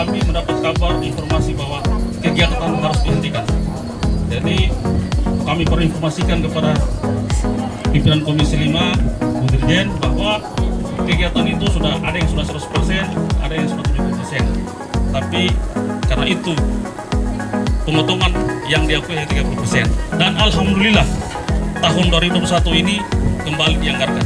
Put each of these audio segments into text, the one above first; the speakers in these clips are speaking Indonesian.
kami mendapat kabar informasi bahwa kegiatan harus dihentikan. Jadi kami berinformasikan kepada pimpinan Komisi 5, Bu Dirjen, bahwa kegiatan itu sudah ada yang sudah 100%, ada yang sudah 70%. Tapi karena itu pemotongan yang diakui hanya 30%. Dan alhamdulillah tahun 2021 ini kembali dianggarkan.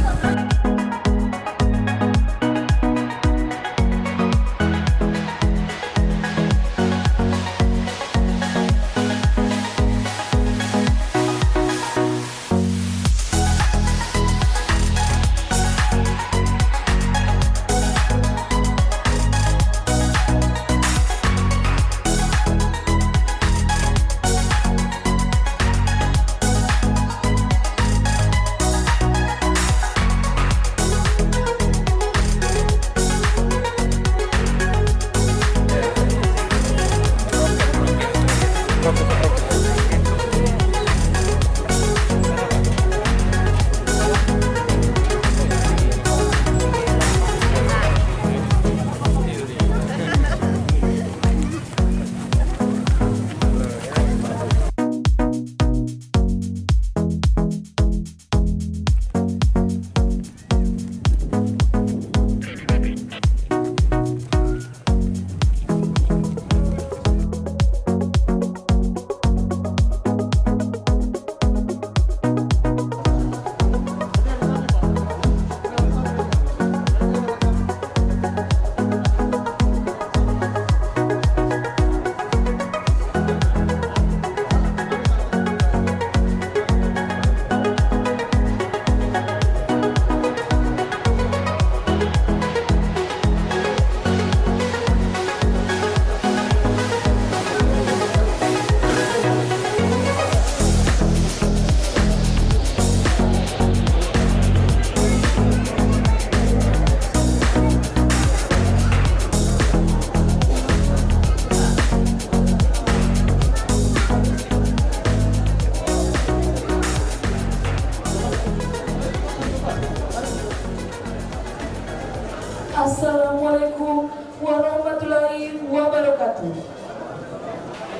Assalamualaikum warahmatullahi wabarakatuh.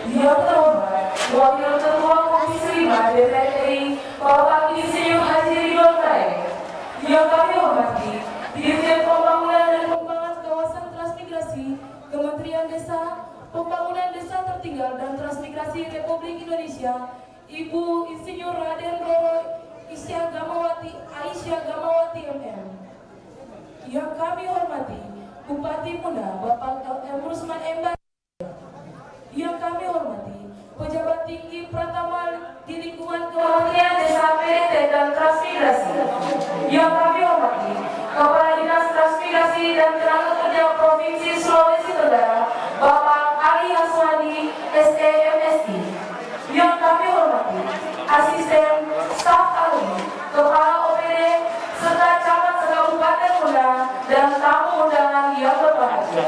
Yang terhormat Wakil Ketua Komisi 5 DPR RI Bapak Insinyur Haji Ridwan Naik. Yang kami hormati Dirjen Pembangunan dan Pengembangan Kawasan Transmigrasi Kementerian Desa, Pembangunan Desa Tertinggal dan Transmigrasi Republik Indonesia, Ibu Insinyur Raden Roro Aisyah Gamawati MM. Yang kami hormati Bupati Muda Bapak L.M. Rusman M. Yang kami hormati pejabat tinggi Pratama di lingkungan Kementerian Desa, PDT dan Transmigrasi. Yang kami hormati Kepala Dinas Transmigrasi dan Tenaga Kerja Provinsi Sulawesi Tenggara Bapak Ali Haswani SEMSI. Yang kami hormati asisten staf ahli, kepala OPD serta camat sekabupaten Muda dan tamu undangan yang berbahagia.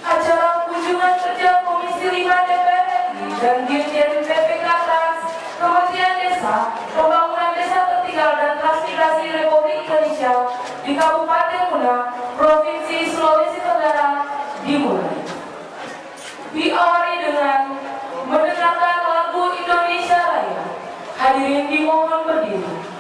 Acara kunjungan kerja Komisi 5 DPR RI dan Dirjen PPK Trans Kementerian Desa, Pembangunan Desa Tertinggal dan Transmigrasi Republik Indonesia di Kabupaten Muda, Provinsi Sulawesi Tenggara dimulai. Diawali dengan mendengarkan lagu Indonesia Raya. Hadirin dimohon berdiri.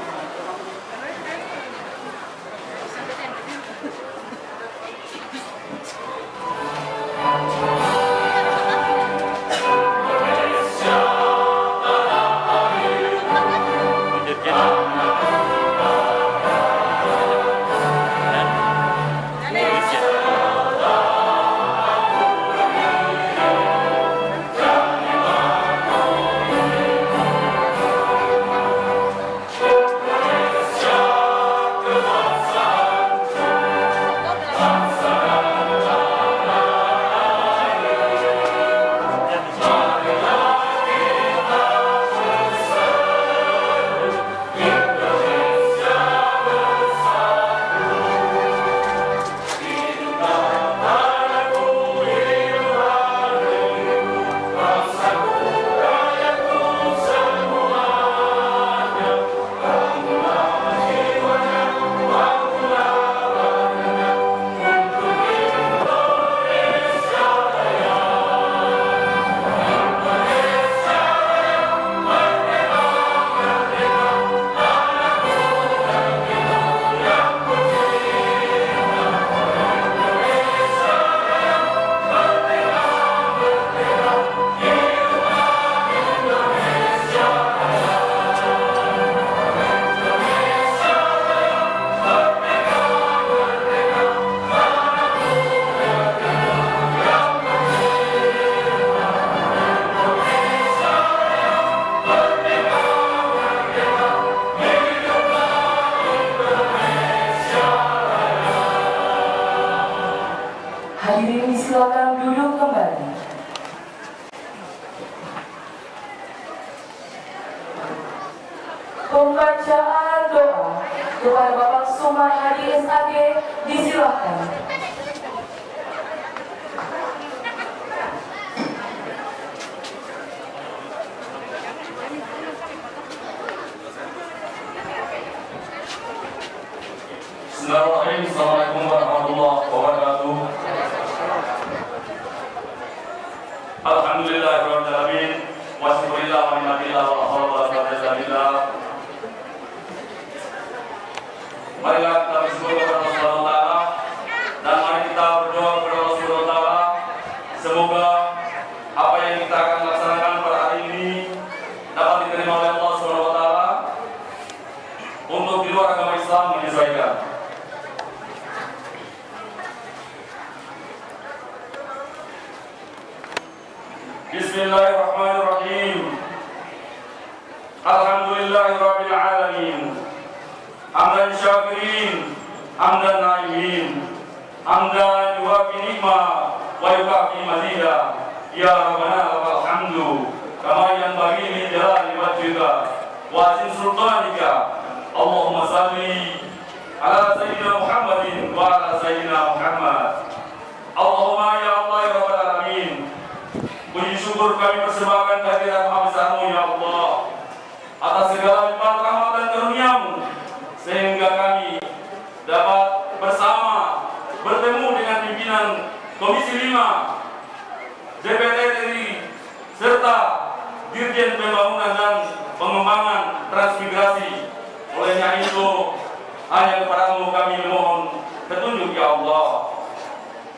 Disilakan. Bismillahirrahmanirrahim. Assalamualaikum warahmatullahi wabarakatuh. Alhamdulillahirabbil alamin. Wassalamualaikum warahmatullahi wabarakatuh. Marilah kita bersyukur kepada Allah Subhanahu wa taala dan mari kita berdoa kepada Allah Subhanahu wa taala semoga apa yang kita akan laksanakan pada hari ini dapat diterima oleh Allah Subhanahu wa taala untuk di luar agama Islam menyesuaikan. Bismillahirrahmanirrahim. Alhamdulillahirabbil alamin. Hamdan syakirin, hamdan naimin, hamdan yuwafi nikmah wa yukafi mazida. Ya Rabbana lakal hamdu kama yanbaghi li jalali wajhika wa azim sultanika. Allahumma salli ala sayyidina Muhammadin wa ala sayyidina Muhammad. Allahumma ya Allah ya Rabbal alamin. Puji syukur kami persembahkan kehadiran Maha ya Allah atas segala limpahan rahmat dan karunia-Mu sehingga kami dapat bersama bertemu dengan pimpinan Komisi 5 DPR RI serta Dirjen Pembangunan dan Pengembangan Transmigrasi. Olehnya itu hanya kepadamu kami mohon petunjuk ya Allah.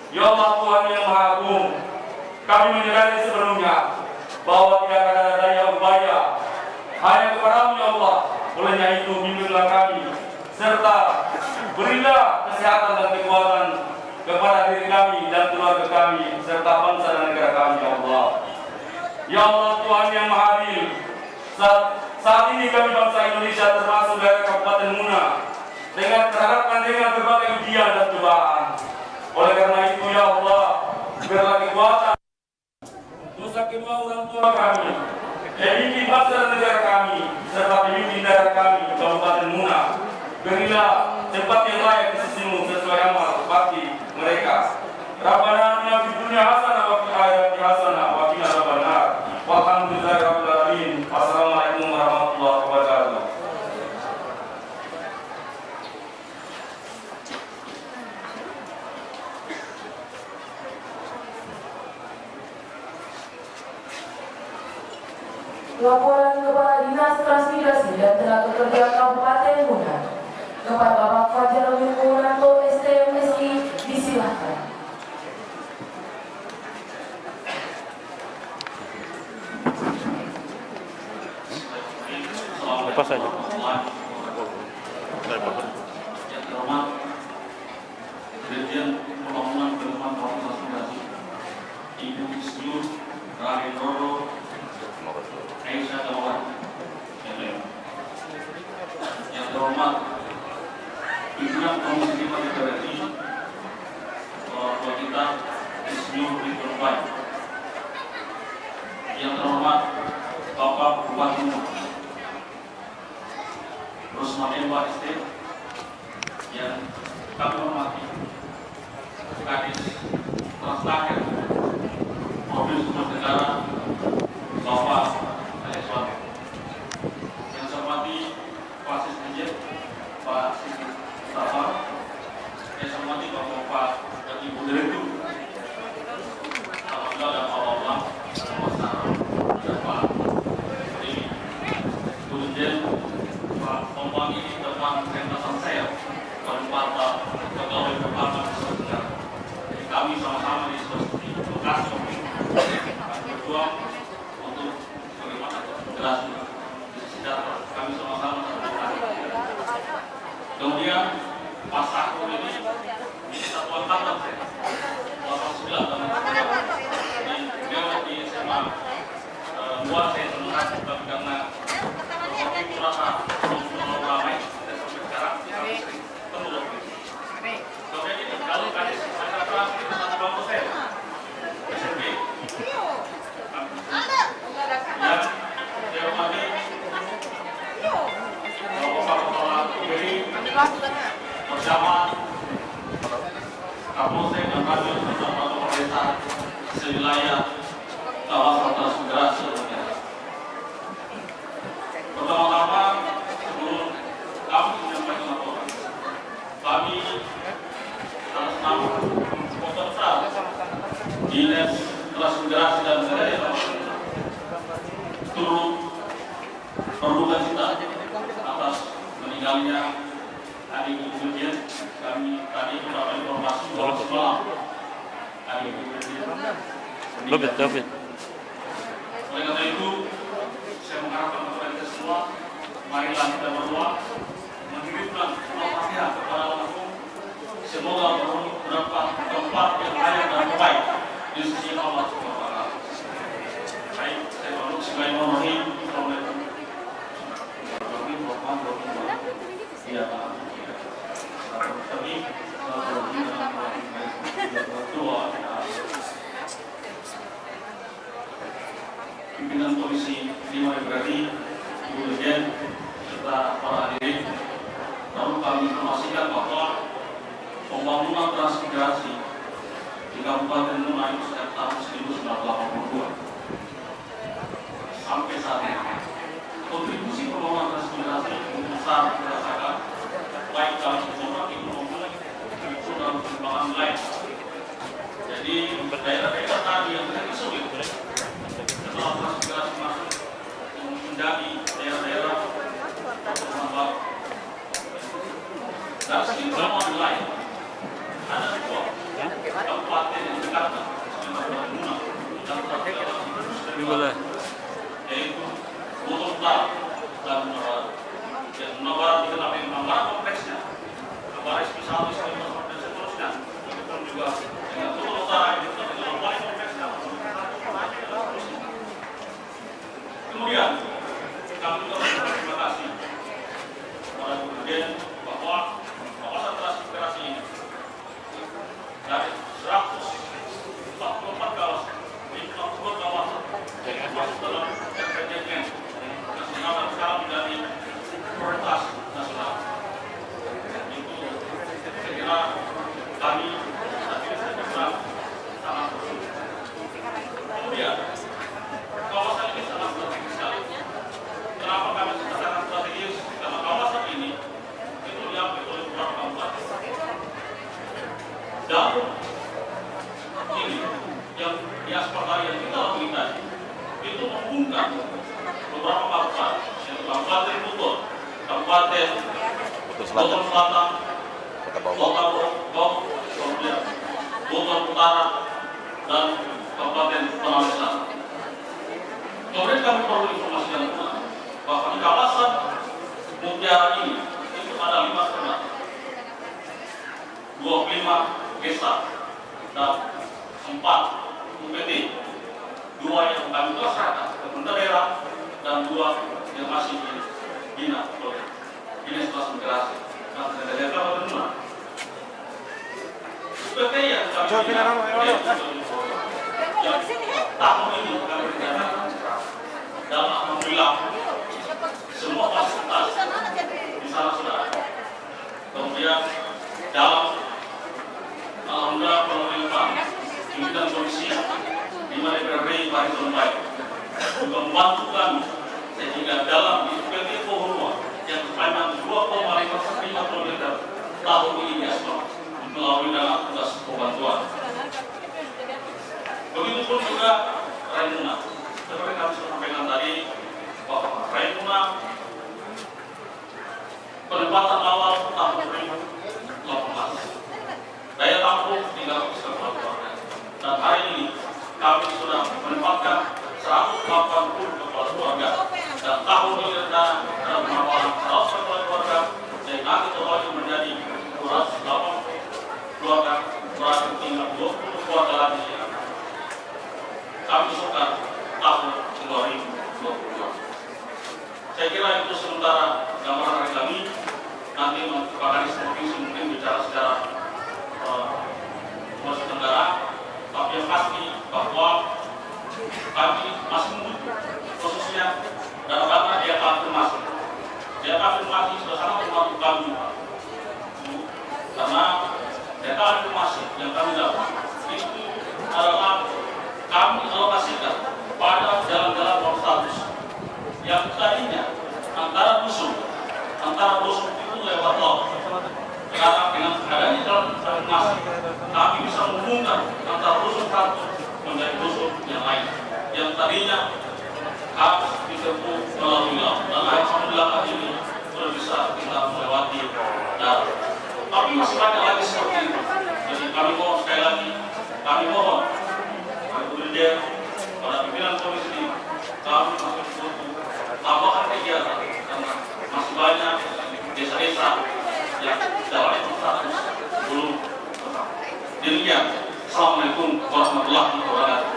Ya Allah Tuhan yang Maha Agung, kami menyadari sebelumnya bahwa tidak ada daya upaya hanya kepadamu ya Allah. Olehnya itu bimbinglah kami serta berilah kesehatan dan kekuatan kepada diri kami dan keluarga kami serta bangsa dan negara kami ya Allah. Ya Allah Tuhan yang Maha Adil, saat ini kami bangsa Indonesia termasuk dari Kabupaten Muna dengan terhadapkan dengan berbagai ujian dan cobaan. Oleh karena itu ya Allah, berilah kekuatan dosa kedua orang tua kami, pemimpin bangsa dan negara kami, serta pemimpin daerah kami Kabupaten Muna. Berilah tempat yang layak di sisimu sesuai amal bakti mereka. Rabbana atina fid dunya hasanah wa fil akhirati hasanah wa qina adzabannar. Walhamdulillahirabbil alamin. Wassalamualaikum warahmatullahi wabarakatuh. Laporan Kepala Dinas Transmigrasi dan Tenaga Kerja Kabupaten Muna kepada Bapak Fajar Wimunanto STMSI disilakan. Lepas saja. Yang terhormat Dirjen Pembangunan Pengembangan Transmigrasi Ibu Isyu Rahim Roro Aisyah Dawat. Yang terhormat pimpinan Komisi 5 DPR RI Bapak kita Isyu Ridwan. Yang terhormat Bapak Bupati Rusmana ST, yang kami hormati Kadis Translaker Provinsi Sumatera Negara Bapak Alexwan, yang saya hormati Pak Sisdikjen Pak Siti Mustafa, yang saya hormati Bapak dan Ibu Direktur Alhamdulillah dan Allah dan Pak Dirjen Pak Kompangi teman pentasan saya Kabupaten pegawai Kabupaten Sumatera. Jadi kami sama-sama di Bekasi berjuang untuk bagaimana integrasi sejahtera. Kami sama-sama terbuka. Kemudian Pak Sakur ini satuan kata saya 89 tahun. Jadi beliau di SMA buat saya senang tapi karena waktu rasa belum ramai dan sampai sekarang kami sering ketemu. Kemudian ini kalau kadis ada satu bangku saya SMP yang saya hormati Bapak Kepala UPI bersama Kapolsek dan Radio atau pemerintah sewilayah kawasan transmigrasi. Pertama-tama sebelum kami menyampaikan laporan, kami atas nama peserta Dinas Transmigrasi dan Budaya turut berduka cita atas meninggalnya adik ibu Dirjen. Kami tadi mendapat informasi bahwa semalam adik ibu Dirjen meninggal. Oleh karena itu, saya mengharapkan kepada kita semua, marilah kita berdoa, mengirimkan Al-Fatihah kepada Al-Mahfum. Semoga mendapat tempat yang layak dan terbaik di sisi Allah SWT. Baik, saya berdoa Bismillahirrahmanirrahim. Iya, Pak. Pimpinan Komisi 5 DPRRI, Ibu Dirjen, serta para hadirin, lalu kami informasikan bahwa pembangunan transmigrasi di Kabupaten Muna itu sejak tahun 1982 sampai saat ini. Kontribusi pembangunan transmigrasi besar dirasakan baik dalam jumlah maupun dalam perkembangan lain. Jadi daerah-daerah tadi yang tadi sulit setelah transmigrasi masuk menjadi daerah-daerah berkembang. Dan segi perkembangan lain ada dua kabupaten yang dekat dengan yaitu Bogor Utara dan Munawar. Dan Munawar dikenal dengan Munawar kompleksnya, Munawar SP1, SP2 dan seterusnya. Begitu juga dengan Bogor Utara yang dikenal dengan Munawar kompleksnya. Kemudian kami juga berterima kasih kepada Bu Dirjen bahwa kawasan transmigrasi ini dari 144 kawasan, 52 kawasan yang masuk dalam RPJMN nasional dan sekarang menjadi prioritas nasional. Itu saya kira kami saat ini sangat bersyukur. Kemudian kawasan ini sangat strategis sekali. Kenapa kami sangat strategis? Karena kawasan ini itu diambil oleh beberapa kabupaten. Jalur ini yang di aspal yang kita lalui tadi itu menghubungkan beberapa kabupaten, yaitu Kabupaten Bogor, Kabupaten Bogor Selatan, Kota Bogor, kemudian Bogor Utara, dan Kabupaten Konawe Selatan. Kemudian kami perlu informasikan bahwa di kawasan Mutiara ini itu ada 5 kecamatan, 25 desa, dan 4 UPT, 2 yang kami laksanakan pemerintah daerah dan 2 yang masih dibina oleh Dinas Transmigrasi. Nah, dari Kabupaten Muna, UPT yang kami bina tahun ini kami rencanakan dan alhamdulillah semua fasilitas di sana sudah ada. Kemudian dalam alhamdulillah pemerintah pimpinan komisi di mana DPRRI Pak Ridwan juga membantu kami sehingga dalam UPT Pohonua yang sepanjang 2,5 km tahun ini diaspal melalui dana tugas pembantuan. Begitupun juga Raimuna. Seperti kami sudah sampaikan tadi bahwa Raimuna penempatan awal tahun 2018 daya tampung 300 keluarga. Dan hari ini kami sudah menempatkan 180 kepala keluarga dan tahun ini rencana ada penawaran 100 kepala keluarga dan nanti totalnya menjadi 208 keluarga, berarti tinggal 20 keluarga lagi yang kami usulkan tahun 2022. Saya kira itu sementara gambaran dari kami. Nanti Pak Kadis Provinsi mungkin bicara secara Sulawesi Tenggara, tapi yang pasti bahwa kami masih menunggu khususnya dalam rangka dia afirmasi. Dia afirmasi sudah sangat membantu kami karena dia afirmasi yang kami dapat itu adalah kami alokasikan pada jalan-jalan non status yang tadinya antara dusun itu lewat tol. Sekarang dengan adanya jalan informasi, kami bisa menghubungkan antara dusun satu menjadi dusun yang lain. Yang tadinya harus ditempuh melalui laut, dan alhamdulillah ini sudah bisa kita melewati darat. Tapi masih banyak lagi seperti itu. Jadi kami mohon sekali lagi, kami mohon kemudian pada pimpinan komisi kami masih butuh tambahan kegiatan karena masih banyak desa-desa yang jalan status belum tetap. Demikian, assalamualaikum warahmatullahi wabarakatuh.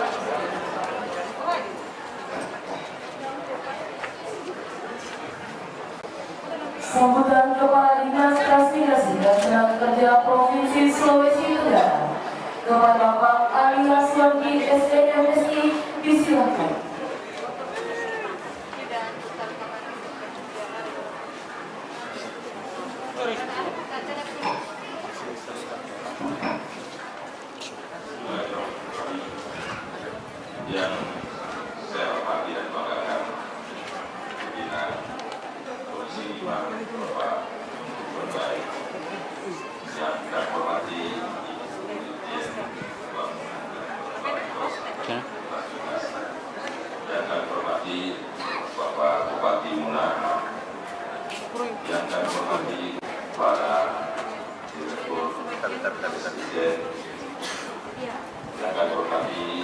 Sambutan Kepala Dinas Transmigrasi dan Tenaga Kerja Provinsi Sulawesi Tenggara kepada Bapak Ali Haswangi SNMSI disilakan. Yang saya hormati dan banggakan pimpinan Komisi 5 Bapak Berbaik, yang saya hormati Dirjen Pembangunan dan Perbaikan yang saya hormati Bapak Bupati Muna, yang saya hormati para Direktur Presiden, yang saya hormati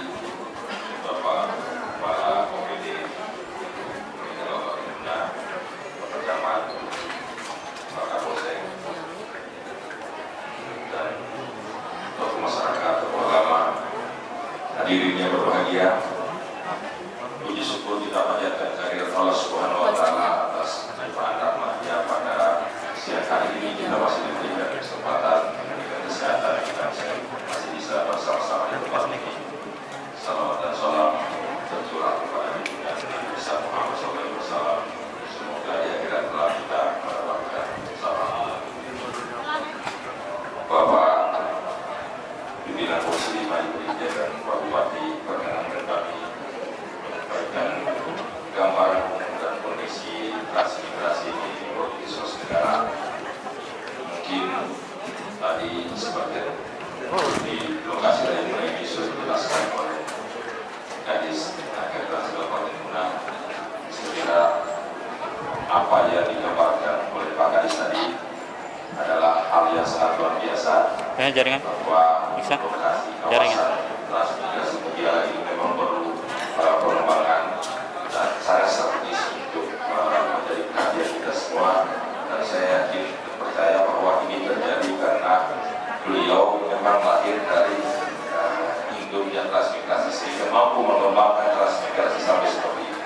Bapak Kepala OPD, Bapak Bina, Bapak Camat, Pak Kapolsek, dan tokoh masyarakat, tokoh agama, hadirin yang berbahagia. Puji syukur kita panjatkan kehadirat Allah Subhanahu wa Ta'ala atas limpahan rahmat-Nya pada siang hari ini. Kita masih diberikan kesempatan, diberikan kesehatan, kita masih bisa bersama-sama di tempat ini. Salawat dan salam tercurah kepada junjungan Nabi besar Muhammad SAW. Semoga di akhirat telah kita mendapatkan bersama. Bapak pimpinan Komisi 5 Dirjen dan Pak Bupati, perkenankan kami menyampaikan gambaran dan kondisi transmigrasi di Provinsi Sulawesi Tenggara. Mungkin tadi sebagian di lokasi lain mulai sudah dijelaskan oleh Kadis Tenaga Kerja Kabupaten Muna. Saya kira apa yang digambarkan oleh Pak Kadis tadi adalah hal yang sangat luar biasa, bahwa lokasi kawasan transmigrasi Mugiara ini memang perlu pengembangan dan sangat strategis untuk menjadi perhatian kita semua. Dan saya yakin percaya bahwa ini terjadi karena beliau memang lahir dari induknya transmigrasi sehingga mampu mengembangkan transmigrasi sampai seperti ini.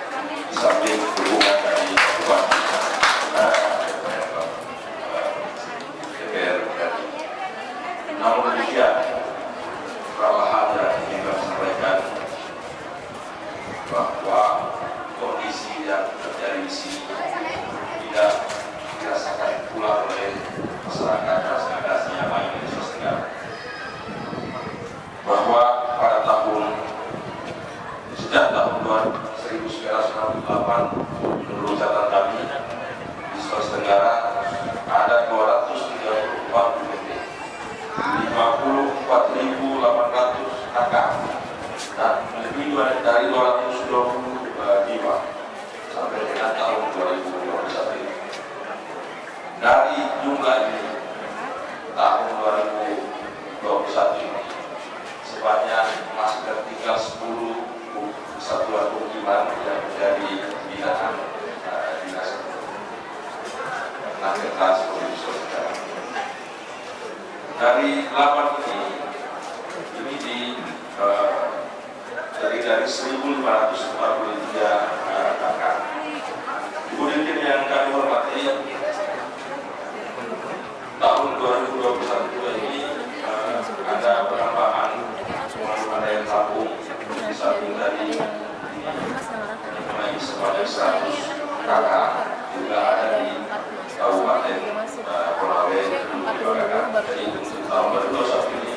Di samping dukungan dari Bupati DPR RI. Namun demikian, beberapa hal yang ingin kami sampaikan bahwa kondisi yang terjadi di sini tidak dirasakan pula oleh masyarakat transmigrasi yang lain di Sulawesi Tenggara. Bahwa pada sejak tahun 1968 menurut catatan kami di Sulawesi Tenggara ada 234 UMP, 54.800 kakak, dan lebih dari 220 jiwa sampai dengan tahun 2021 ini. Dari jumlah ini tahun 2021 ini sebanyak masih tertinggal 10 satuan pemukiman yang menjadi binaan dinas Tenaga Kerja Provinsi Sulawesi Tenggara. Dari 8 ini terdiri dari 1.543 kakak. Kemudian yang kami hormati, tahun 2021 ini ada penambahan pengaluan daya tampung di samping dari naik sebanyak 100 kakak juga ada di Kabupaten Konawe juga kakak. Jadi untuk tahun 2021 ini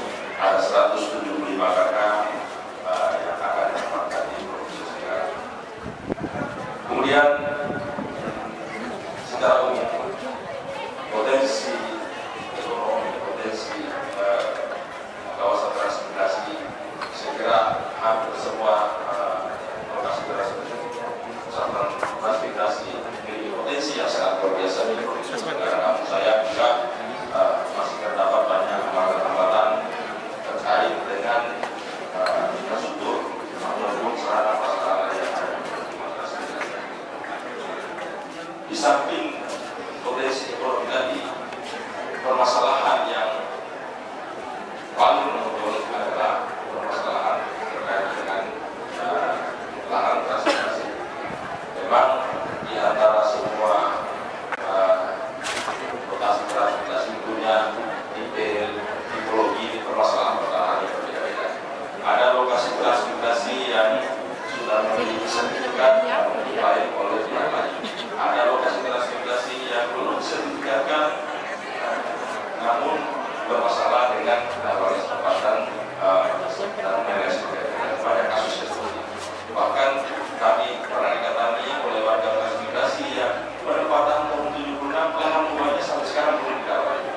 dengan menawarkan kesempatan dan menyelesaikan banyak kasus tersebut. Bahkan kami pernah diketahui oleh warga transmigrasi yang penempatan tahun 76 lahan rumahnya sampai sekarang belum didapat,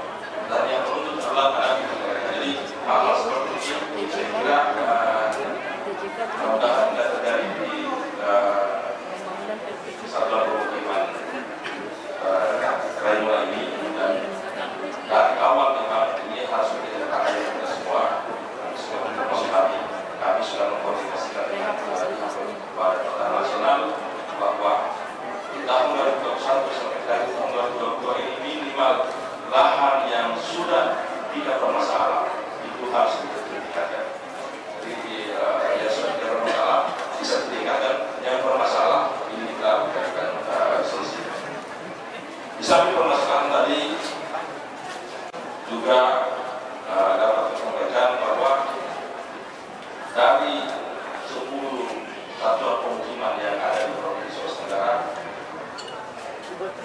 dan yang menuntut adalah anak itu. Jadi hal-hal seperti ini saya kira mudah-mudahan tidak terjadi di satuan pemukiman Raimula ini, dan dari awal memang ini harus menjadi perhatian kita semua. Termasuk kami sudah mengkoordinasikan dengan Badan Pertanahan Nasional bahwa di tahun 2021 sampai dari tahun 2022 ini minimal lahan yang sudah tidak bermasalah itu harus ditingkatkan. Jadi yang sudah tidak bermasalah bisa ditingkatkan, yang bermasalah ini kita berikan solusi. Di samping permasalahan tadi juga dapat disampaikan bahwa dari 10 satuan pemukiman yang ada di Provinsi Sulawesi Tenggara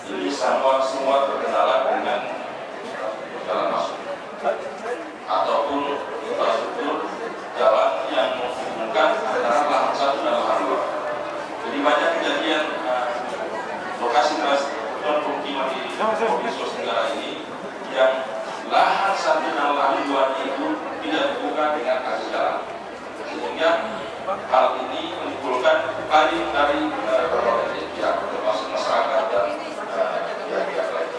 ini semua terkendala dengan jalan masuk ataupun infrastruktur jalan yang menghubungkan antara lahan satu dan lahan dua. Jadi banyak kejadian lokasi satuan pemukiman di Provinsi Sulawesi Tenggara ini yang lahan satu dan lahan dua itu tidak dibuka dengan akses jalan, sehingga hal ini menimbulkan paling dari berbagai pihak termasuk masyarakat dan pihak-pihak lain.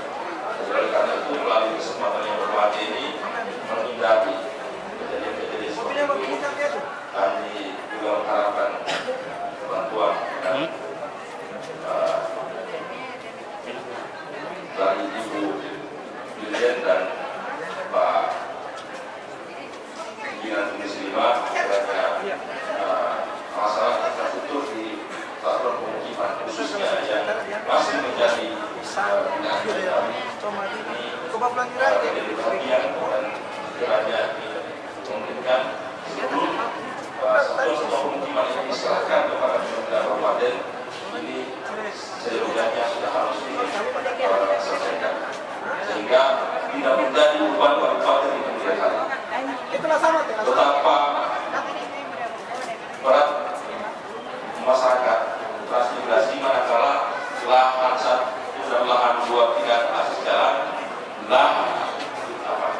Oleh karena itu melalui kesempatan yang berbahagia ini menghindari kejadian-kejadian seperti itu, kami juga mengharapkan bantuan dari Ibu Dirjen dan Pak Pimpinan Komisi 5 terhadap masalah infrastruktur di satuan pemukiman khususnya yang masih menjadi binaan kami ini menjadi perhatian dan kiranya memungkinkan sebelum satuan pemukiman ini diserahkan kepada pemerintah kabupaten ini seyogyanya sudah harus diselesaikan sehingga tidak menjadi beban kabupaten di kemudian hari. Betapa berat masyarakat transmigrasi manakala lahan satu dan lahan dua tidak akses jalan,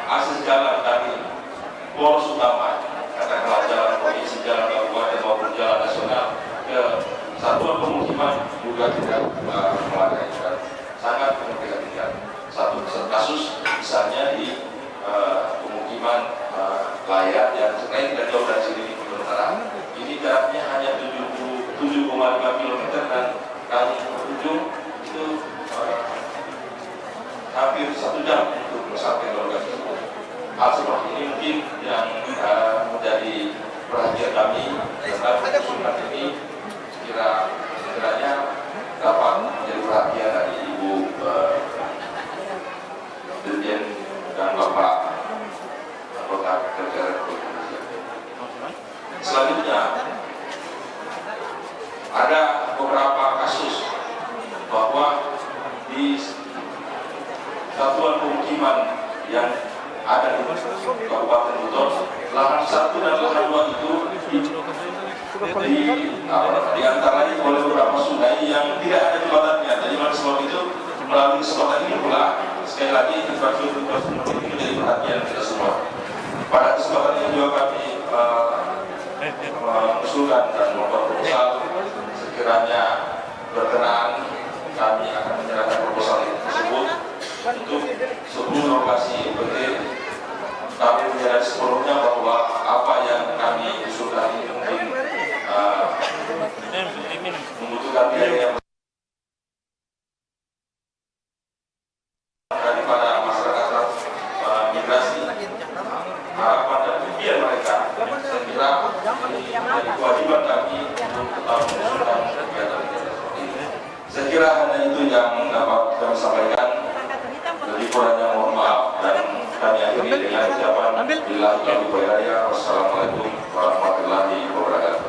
akses jalan dari poros utama, katakanlah jalan provinsi, jalan kabupaten maupun jalan nasional ke satuan pemukiman juga tidak memadai dan sangat memprihatinkan. Satu kasus misalnya di pemukiman Layar yang sebenarnya tidak jauh dari sini di Kebun Utara. Ini jaraknya hanya 7,5 km dan kali berujung itu hampir 1 jam untuk sampai ke lokasi tersebut. Hal seperti ini mungkin yang menjadi perhatian kami tentang usulan ini kiranya dapat menjadi perhatian dari Ibu Dirjen dan Bapak Anggota Kerja Republik Indonesia. Selanjutnya ada beberapa kasus bahwa di satuan pemukiman yang ada di Kabupaten Buton, lahan satu dan lahan dua itu diantaranya oleh beberapa sungai yang tidak ada jembatannya. Jadi oleh sebab itu melalui kesempatan ini pula sekali lagi infrastruktur ini menjadi perhatian kita semua. Pada kesempatan ini juga kami mengusulkan dan membuat proposal, sekiranya berkenan kami akan menyerahkan proposal tersebut untuk 10 lokasi penting. Kami menyadari sepenuhnya bahwa apa yang kami usulkan ini mungkin membutuhkan biaya yang daripada masyarakat migrasi, harapan dan impian mereka. Saya kira ini menjadi kewajiban kami untuk tetap mengusulkan kegiatan-kegiatan seperti ini. Saya kira hanya itu yang dapat kami sampaikan. Lebih kurangnya mohon maaf dan kami akhiri dengan ucapan billahi taufiq wal hidayah. Wassalamualaikum warahmatullahi wabarakatuh.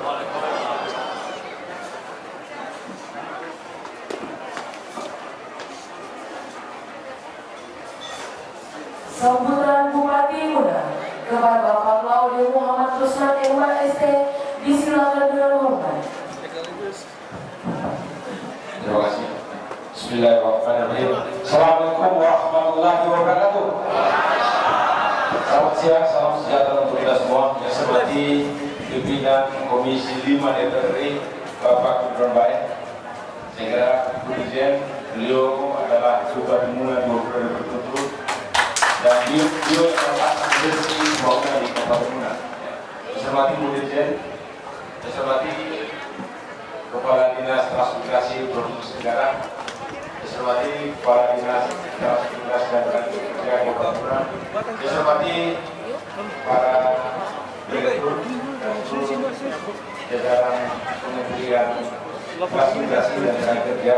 Sambutan Bupati Muda. Selamat siang, salam sejahtera untuk kita semua. Yang saya hormati pimpinan Komisi 5 DPR RI, Bapak Gibran Baik. Saya kira Bu Dirjen, beliau adalah ketua Demunan 2 periode berturut-turut dan beliau yang melakukan bersih semuanya di Kabupaten Demunan. Saya hormati Bu Dirjen, saya hormati Kepala Dinas Transmigrasi Provinsi Negara, saya hormati Kepala Dinas Transmigrasi dan Kerja Kabupaten Demunan, saya hormati para direktur dan seluruh jajaran Kementerian Transmigrasi dan Tenaga Kerja.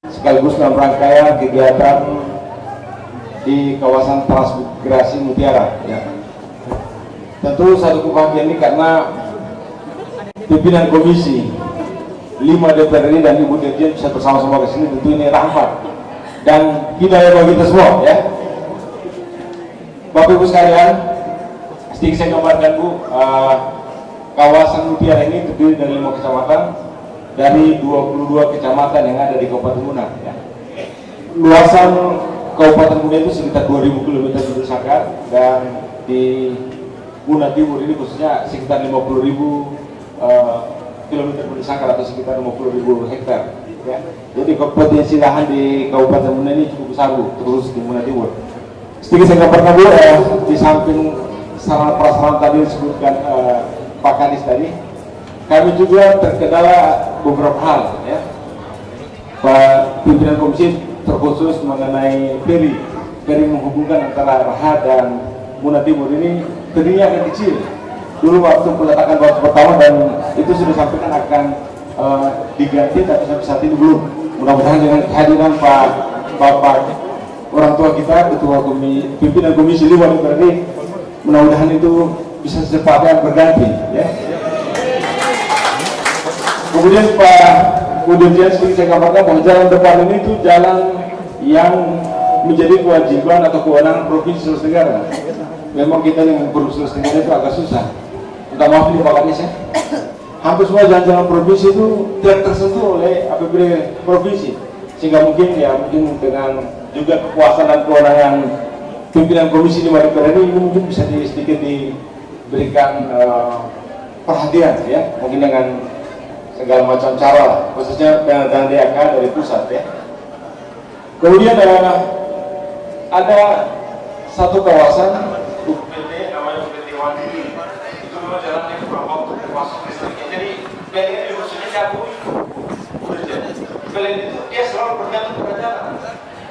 Sekaligus dalam rangkaian kegiatan di kawasan Transmigrasi Mutiara. Ya. Tentu satu kebahagiaan ini karena pimpinan Komisi 5 DPR RI dan Ibu Dirjen bisa bersama-sama ke sini, tentu ini rahmat dan hidayah bagi kita semua. Ya. Bapak Ibu sekalian, sedikit saya gambarkan Bu, kawasan Mutiara ini terdiri dari 5 kecamatan dari 22 kecamatan yang ada di Kabupaten Demunan. Ya. Luasan Kabupaten Demunan itu sekitar 2000 km persegi dan di Muna Timur ini khususnya sekitar 50.000 km persegi atau sekitar 50.000 hektar. Ya. Jadi potensi lahan di Kabupaten Demunan ini cukup besar Bu, terus di Muna Timur. Sedikit saya gambarkan Bu, di samping sarana prasarana tadi disebutkan Pak Kadis tadi, kami juga terkendala beberapa hal, ya. Pak pimpinan komisi terkhusus mengenai feri menghubungkan antara Raha dan Muna Timur ini ferinya agak kecil. Dulu waktu peletakan batu pertama dan itu sudah disampaikan akan diganti, tapi sampai saat ini belum. Mudah-mudahan dengan kehadiran Bapak orang tua kita, ketua pimpinan komisi 5 DPR RI, mudah-mudahan itu bisa secepatnya berganti, ya. Kemudian Pak Dirjen, sedikit saya gambarkan bahwa jalan depan ini itu jalan yang menjadi kewajiban atau kewenangan Provinsi Sulawesi Tenggara. Memang kita dengan Provinsi Sulawesi Tenggara itu agak susah. Minta maaf nih Pak Kadis ya. Hampir semua jalan-jalan provinsi itu tidak tersentuh oleh APBD provinsi, sehingga mungkin dengan juga kekuasaan dan kewenangan pimpinan Komisi 5 DPR ini mungkin bisa sedikit diberikan perhatian, ya, mungkin dengan segala macam cara, khususnya dengan DAK dari pusat, ya. Kemudian ada satu kawasan UPT namanya UPT Wandiri, itu memang jalan yang berapa untuk masuk listriknya. Jadi PLN itu khususnya cabut, PLN itu dia selalu bergantung pada jalan.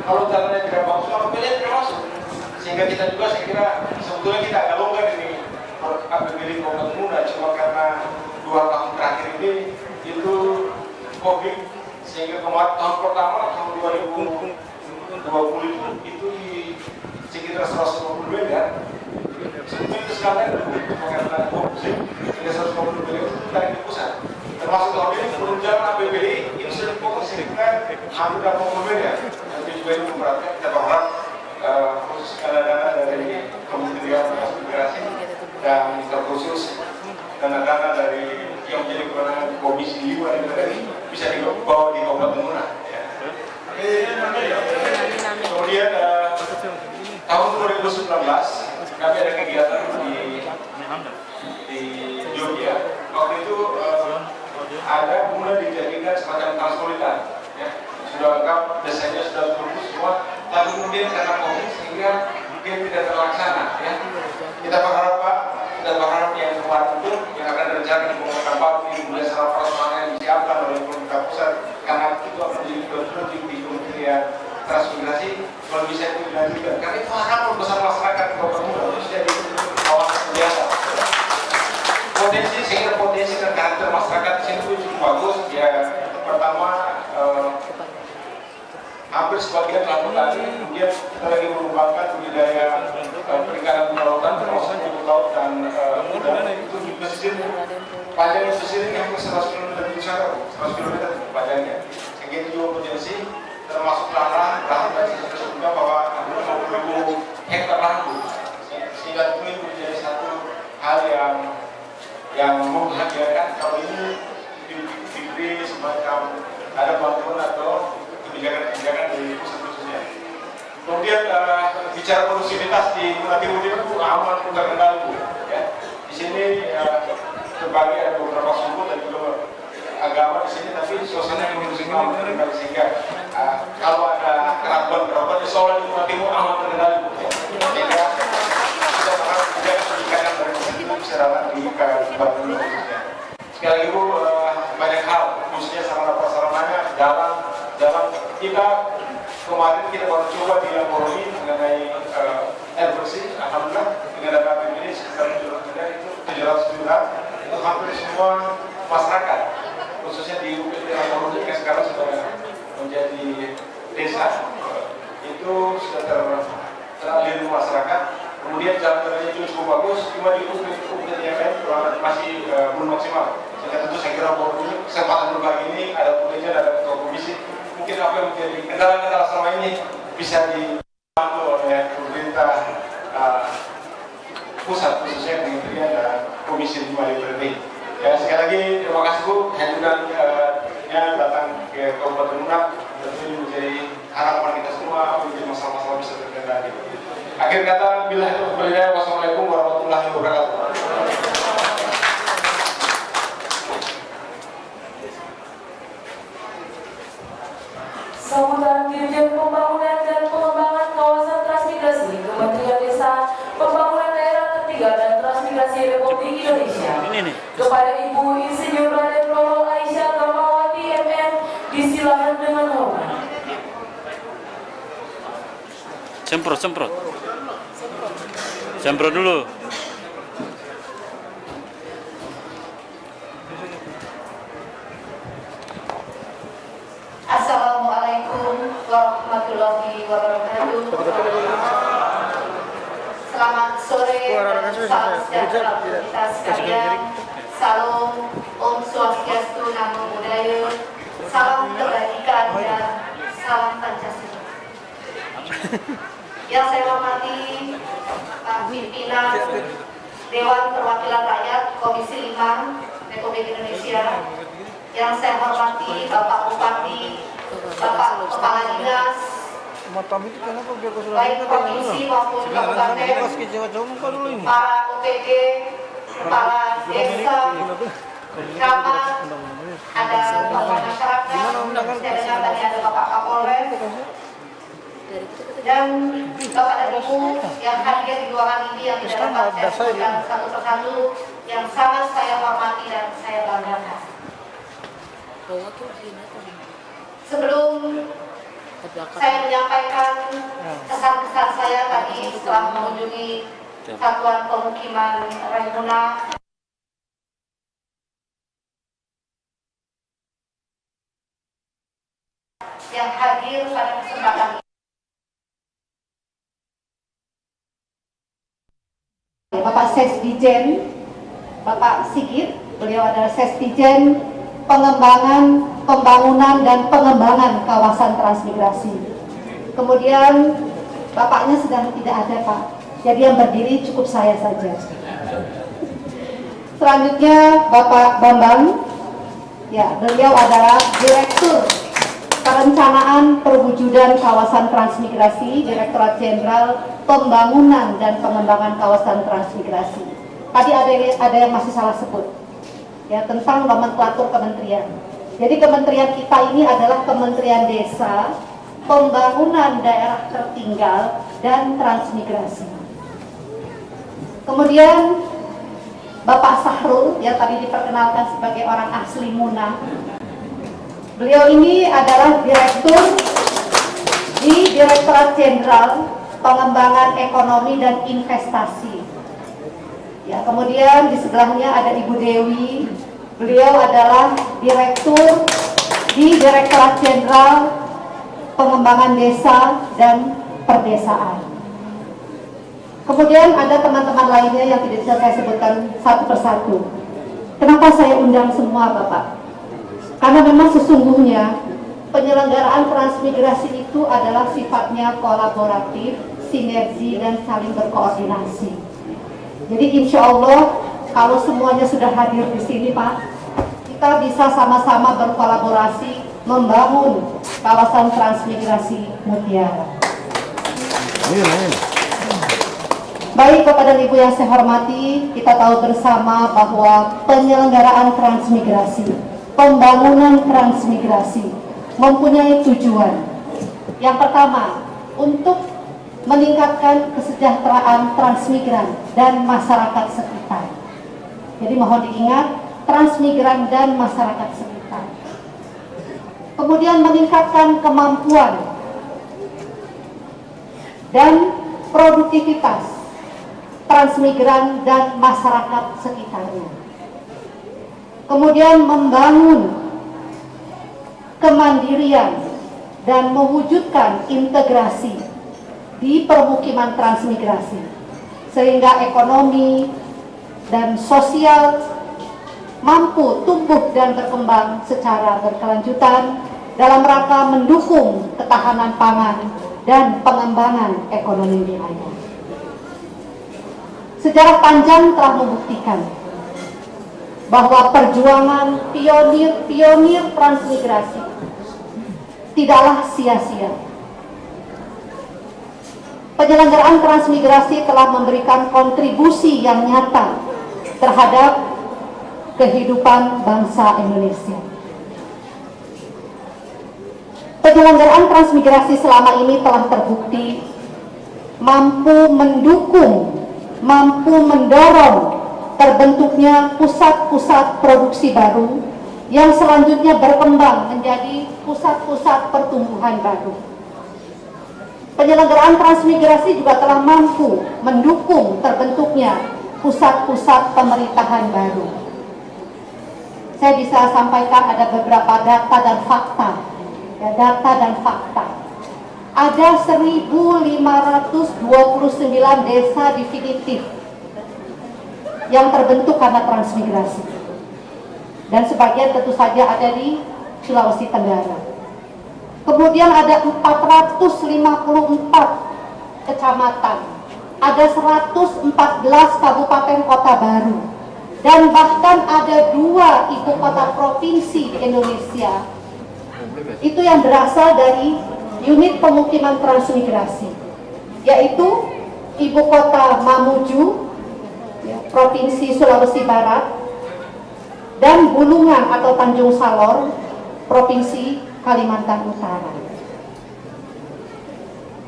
Kalau jalannya tidak bagus, kalau PLN tidak masuk. Sehingga kita juga saya kira sebetulnya kita agak longgar ini APBD Kabupaten Demunan, cuma karena 2 tahun terakhir ini itu COVID, sehingga kemarin tahun pertama tahun 2020 itu di sekitar 150 miliar. Sebetulnya itu sekarang karena COVID sehingga 150 miliar itu tarik di pusat. Termasuk tahun ini penunjukan APBD itu sudah dipotong sekitar hampir 80 miliar. Nanti juga ini memperhatikan, kita berharap khusus dana-dana dari Kementerian Transmigrasi dan terkhusus dana-dana dari yang menjadi kewenangan Komisi 5 DPR RI bisa dibawa di Kabupaten Demunan. Ya. Kemudian tahun 2019 kami ada kegiatan di Jogja. Waktu itu ada mulai dijadikan semacam transpolitan. Ya. Sudah lengkap, desainnya sudah bagus semua, tapi kemudian karena COVID sehingga mungkin tidak terlaksana. Ya. Kita berharap Pak, kita berharap yang kemarin itu yang akan rencana di pembangunan baru ini mulai secara prasarana yang disiapkan oleh pemerintah pusat, karena itu akan menjadi kewajiban di Kementerian Transmigrasi kalau bisa itu dilanjutkan. Karena itu harapan besar masyarakat di Kabupaten Demunan itu jadi kawasan biasa. Potensi, sehingga potensi dan karakter masyarakat di sini itu cukup bagus. Ya, pertama hampir sebagian lahan petani, kemudian kita lagi mengembangkan budidaya perikanan lautan termasuk rumput laut dan udang. Itu di pesisir, panjang pesisir ini hampir 100 km di sana, 100 km panjangnya. Sehingga itu juga potensi. termasuk lahan dan sebelumnya bahwa 50.000 hektar lahan Bu. Sehingga itu menjadi satu hal yang membahagiakan kalau ini diberi semacam ada bantuan atau kebijakan-kebijakan dari pusat khususnya. Kemudian bicara produktivitas di Kota Timur itu aman terkendali Bu. Ya. Di sini terbagi ada beberapa suku dan juga agama di sini, tapi suasana yang aman terkendali sehingga kalau ada keraguan insya Allah di Kota Timur aman terkendali Bu. Sehingga kita berharap kebijakan dari itu bisa dapat di Kabupaten khususnya. Sekali lagi Bu, banyak hal khususnya sarana prasarananya, jalan kita kemarin kita baru coba di Lamborghini mengenai air bersih. Alhamdulillah dengan dana APBD sekitar 700 miliar itu 700 miliar itu hampir semua masyarakat khususnya di Lamborghini yang sekarang sudah menjadi desa itu sudah teralir masyarakat. Kemudian jalan-jalannya itu cukup bagus, cuma di UPT yang lain masih belum maksimal. Sehingga tentu saya kira Lamborghini kesempatan berbagi ini ada UPT ada ketua komisi. Mungkin apa yang menjadi kendala-kendala selama ini bisa dibantu oleh pemerintah pusat khususnya Kementerian dan Komisi 5 DPRD. Ya, sekali lagi terima kasih Bu, hadirannya datang ke Kabupaten Munak. Tentu ini menjadi harapan kita semua menjadi masalah-masalah bisa terkendali. Akhir kata, bila itu berbeda, wassalamualaikum warahmatullahi wabarakatuh. Sambutan Dirjen Pembangunan dan Pengembangan Kawasan Transmigrasi Kementerian Desa, Pembangunan Daerah Tertinggal dan Transmigrasi Republik Indonesia kepada Ibu Insinyur Raden Lolo Aisyah Gamawati MM disilakan dengan hormat. Semprot dulu. Assalamualaikum warahmatullahi wabarakatuh. Selamat sore dan salam sejahtera kita sekalian. Salam Om Swastiastu, Namo Buddhaya, salam kebajikan dan salam Pancasila. Yang saya hormati Pak Pimpinan Dewan Perwakilan Rakyat Komisi 5 Republik Indonesia, yang saya hormati Bapak Bupati, Bapak Kepala Dinas, baik provinsi maupun kabupaten, para OPD, kepala desa, camat, ada tokoh masyarakat, saya dengar tadi ada Bapak Kapolres, dan Bapak dan Ibu yang hadir di ruangan ini yang tidak dapat saya sebutkan satu persatu, yang sangat saya hormati dan saya banggakan. Sebelum saya menyampaikan kesan-kesan saya tadi setelah mengunjungi Satuan Pemukiman Raimuna yang hadir pada kesempatan ini. Bapak Sesdijen, Bapak Sigit, beliau adalah Sesdijen Pengembangan, Pembangunan dan Pengembangan Kawasan Transmigrasi. Kemudian bapaknya sedang tidak ada Pak, jadi yang berdiri cukup saya saja. Selanjutnya Bapak Bambang, ya beliau adalah Direktur Perencanaan Perwujudan Kawasan Transmigrasi, Direktorat Jenderal Pembangunan dan Pengembangan Kawasan Transmigrasi. Tadi ada yang masih salah sebut, ya tentang nomenklatur kementerian. Jadi kementerian kita ini adalah Kementerian Desa, Pembangunan Daerah Tertinggal dan Transmigrasi. Kemudian Bapak Sahrul yang tadi diperkenalkan sebagai orang asli Muna. Beliau ini adalah Direktur di Direktorat Jenderal Pengembangan Ekonomi dan Investasi. Ya, kemudian di sebelahnya ada Ibu Dewi. Beliau adalah Direktur di Direktorat Jenderal Pengembangan Desa dan Perdesaan. Kemudian ada teman-teman lainnya yang tidak bisa saya sebutkan satu persatu. Kenapa saya undang semua Bapak? Karena memang sesungguhnya penyelenggaraan transmigrasi itu adalah sifatnya kolaboratif, sinergi, dan saling berkoordinasi. Jadi insya Allah kalau semuanya sudah hadir di sini Pak, kita bisa sama-sama berkolaborasi membangun kawasan transmigrasi Mutiara. Baik kepada Ibu yang saya hormati, kita tahu bersama bahwa penyelenggaraan transmigrasi, pembangunan transmigrasi mempunyai tujuan. Yang pertama, untuk meningkatkan kesejahteraan transmigran dan masyarakat sekitar. Jadi mohon diingat, transmigran dan masyarakat sekitar. Kemudian meningkatkan kemampuan dan produktivitas transmigran dan masyarakat sekitarnya. Kemudian membangun kemandirian dan mewujudkan integrasi di permukiman transmigrasi sehingga ekonomi dan sosial mampu tumbuh dan berkembang secara berkelanjutan dalam rangka mendukung ketahanan pangan dan pengembangan ekonomi wilayah. Sejarah panjang telah membuktikan bahwa perjuangan pionir transmigrasi tidaklah sia-sia. Penyelenggaraan transmigrasi telah memberikan kontribusi yang nyata terhadap kehidupan bangsa Indonesia. Penyelenggaraan transmigrasi selama ini telah terbukti mampu mendukung, mampu mendorong terbentuknya pusat-pusat produksi baru yang selanjutnya berkembang menjadi pusat-pusat pertumbuhan baru. Penyelenggaraan transmigrasi juga telah mampu mendukung terbentuknya pusat-pusat pemerintahan baru. Saya bisa sampaikan ada beberapa data dan fakta. Data dan fakta. Ada 1.529 desa definitif yang terbentuk karena transmigrasi. Dan sebagian tentu saja ada di Sulawesi Tenggara. Kemudian ada 454 kecamatan, ada 114 kabupaten kota baru, dan bahkan ada 2 ibu kota provinsi di Indonesia. Itu yang berasal dari unit pemukiman transmigrasi, yaitu ibu kota Mamuju, Provinsi Sulawesi Barat, dan Bulungan atau Tanjung Salor, Provinsi Kalimantan Utara.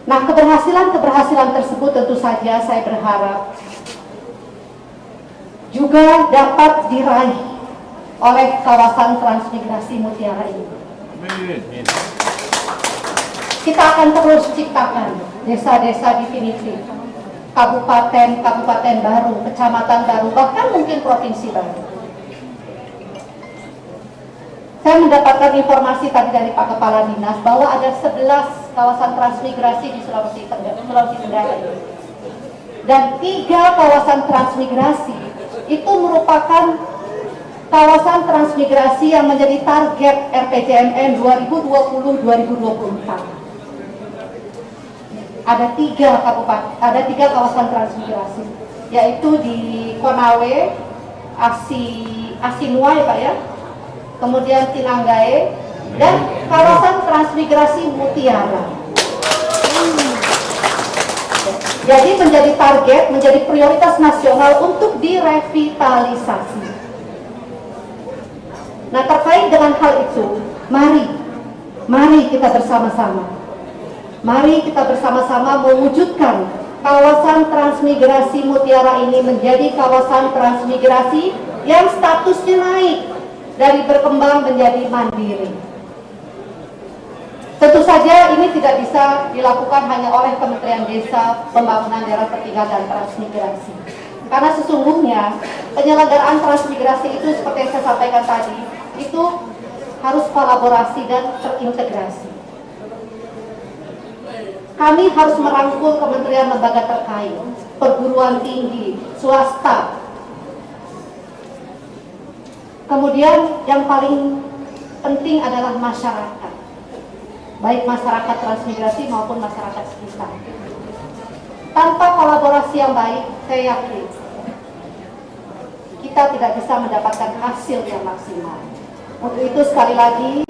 Nah, keberhasilan tersebut tentu saja saya berharap juga dapat diraih oleh kawasan transmigrasi Mutiara ini. Kita akan terus ciptakan desa-desa definitif, kabupaten baru, kecamatan baru, bahkan mungkin provinsi baru. Saya mendapatkan informasi tadi dari Pak Kepala Dinas bahwa ada 11 kawasan transmigrasi di Sulawesi Tenggara. Dan 3 kawasan transmigrasi itu merupakan kawasan transmigrasi yang menjadi target RPJMN 2020-2024. Ada 3 kawasan transmigrasi, yaitu di Konawe, Asinua ya Pak ya, kemudian Tinanggae, dan kawasan transmigrasi Mutiara. Jadi menjadi target, menjadi prioritas nasional untuk direvitalisasi. Nah, terkait dengan hal itu, mari kita bersama-sama. Mari kita bersama-sama mewujudkan kawasan transmigrasi Mutiara ini menjadi kawasan transmigrasi yang statusnya naik dari berkembang menjadi mandiri. Tentu saja ini tidak bisa dilakukan hanya oleh Kementerian Desa, Pembangunan Daerah Tertinggal dan Transmigrasi. Karena sesungguhnya penyelenggaraan transmigrasi itu seperti yang saya sampaikan tadi, itu harus kolaborasi dan terintegrasi. Kami harus merangkul kementerian lembaga terkait, perguruan tinggi, swasta. Kemudian yang paling penting adalah masyarakat. baik masyarakat transmigrasi maupun masyarakat sekitar. Tanpa kolaborasi yang baik, saya yakin kita tidak bisa mendapatkan hasil yang maksimal. Untuk itu sekali lagi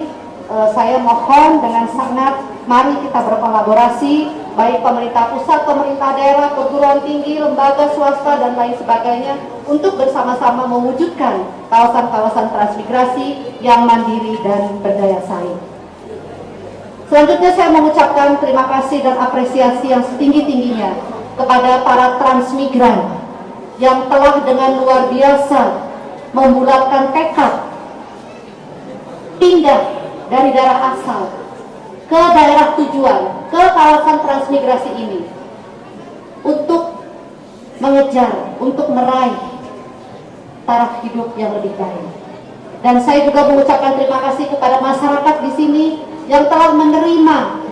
saya mohon dengan sangat, mari kita berkolaborasi, baik pemerintah pusat, pemerintah daerah, perguruan tinggi, lembaga swasta, dan lain sebagainya, untuk bersama-sama mewujudkan kawasan-kawasan transmigrasi yang mandiri dan berdaya saing. Selanjutnya saya mengucapkan terima kasih dan apresiasi yang setinggi-tingginya kepada para transmigran yang telah dengan luar biasa membulatkan tekad pindah dari daerah asal ke daerah tujuan, ke kawasan transmigrasi ini untuk mengejar, untuk meraih taraf hidup yang lebih baik. Dan saya juga mengucapkan terima kasih kepada masyarakat di sini yang telah menerima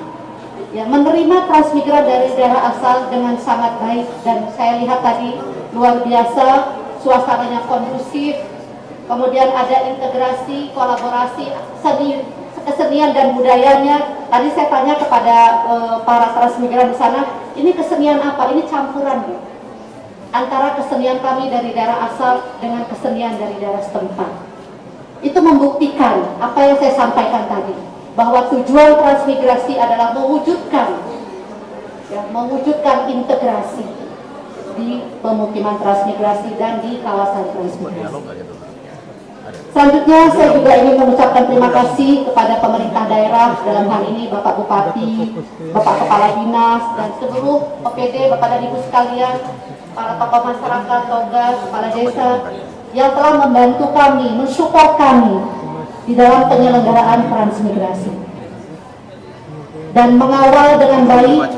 transmigran dari daerah asal dengan sangat baik, dan saya lihat tadi luar biasa, suasananya kondusif, kemudian ada integrasi, kolaborasi, kesenian dan budayanya. Tadi saya tanya kepada para transmigran di sana, ini kesenian apa? Ini campuran, Bu, antara kesenian kami dari daerah asal dengan kesenian dari daerah setempat. Itu membuktikan apa yang saya sampaikan tadi, bahwa tujuan transmigrasi adalah mewujudkan integrasi di pemukiman transmigrasi dan di kawasan transmigrasi. Selanjutnya saya juga ingin mengucapkan terima kasih kepada pemerintah daerah, dalam hal ini Bapak Bupati, Bapak Kepala Dinas, dan seluruh OPD, Bapak dan Ibu sekalian, para tokoh masyarakat, toga, kepala desa, yang telah membantu kami, mensupport kami di dalam penyelenggaraan transmigrasi dan mengawal dengan baik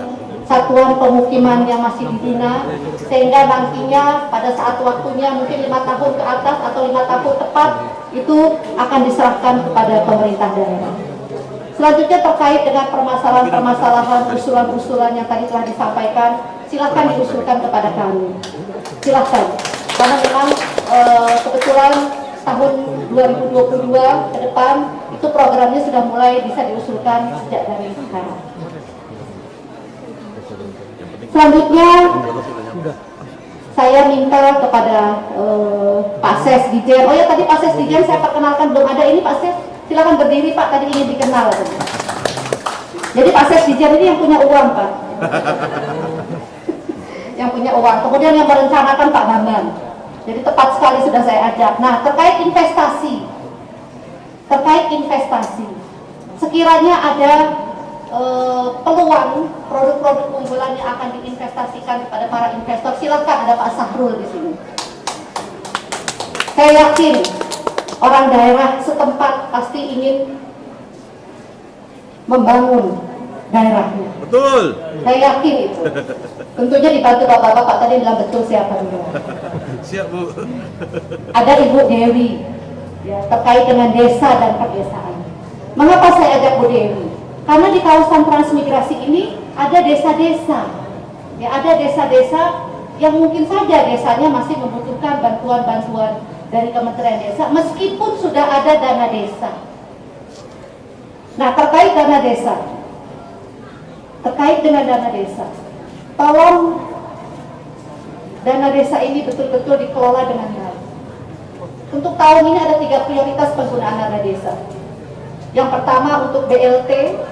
satuan pemukiman yang masih dibina, sehingga nantinya pada saat waktunya mungkin 5 tahun ke atas atau 5 tahun tepat itu akan diserahkan kepada pemerintah daerah. Selanjutnya terkait dengan permasalahan-permasalahan, usulan-usulan yang tadi telah disampaikan, silakan diusulkan kepada kami, silakan, karena memang kebetulan tahun 2022 ke depan itu programnya sudah mulai bisa diusulkan sejak dari sekarang. Selanjutnya saya minta kepada Pak Ses Dijen. Oh ya, tadi Pak Ses Dijen saya perkenalkan belum ada. Ini Pak Ses, silakan berdiri Pak, tadi ingin dikenal. Jadi Pak Ses Dijen ini yang punya uang, Pak. Yang punya uang. Kemudian yang merencanakan Pak Bambang. Jadi tepat sekali sudah saya ajak. Nah, terkait investasi, sekiranya ada peluang produk-produk unggulan yang akan diinvestasikan kepada para investor, silakan, ada Pak Sahrul di sini. Saya yakin orang daerah setempat pasti ingin membangun daerahnya. Betul. Saya yakin itu. Tentunya dibantu bapak-bapak, tadi bilang betul siapa juga. Siap, Bu. Ada Ibu Dewi, ya, terkait dengan desa dan pedesaan. Mengapa saya ajak Bu Dewi? Karena di kawasan transmigrasi ini ada desa-desa, ya, ada desa-desa yang mungkin saja desanya masih membutuhkan bantuan-bantuan dari Kementerian Desa, meskipun sudah ada dana desa. Nah, terkait dana desa, tolong dana desa ini betul-betul dikelola dengan baik. Untuk tahun ini ada 3 prioritas penggunaan dana desa. Yang pertama untuk BLT,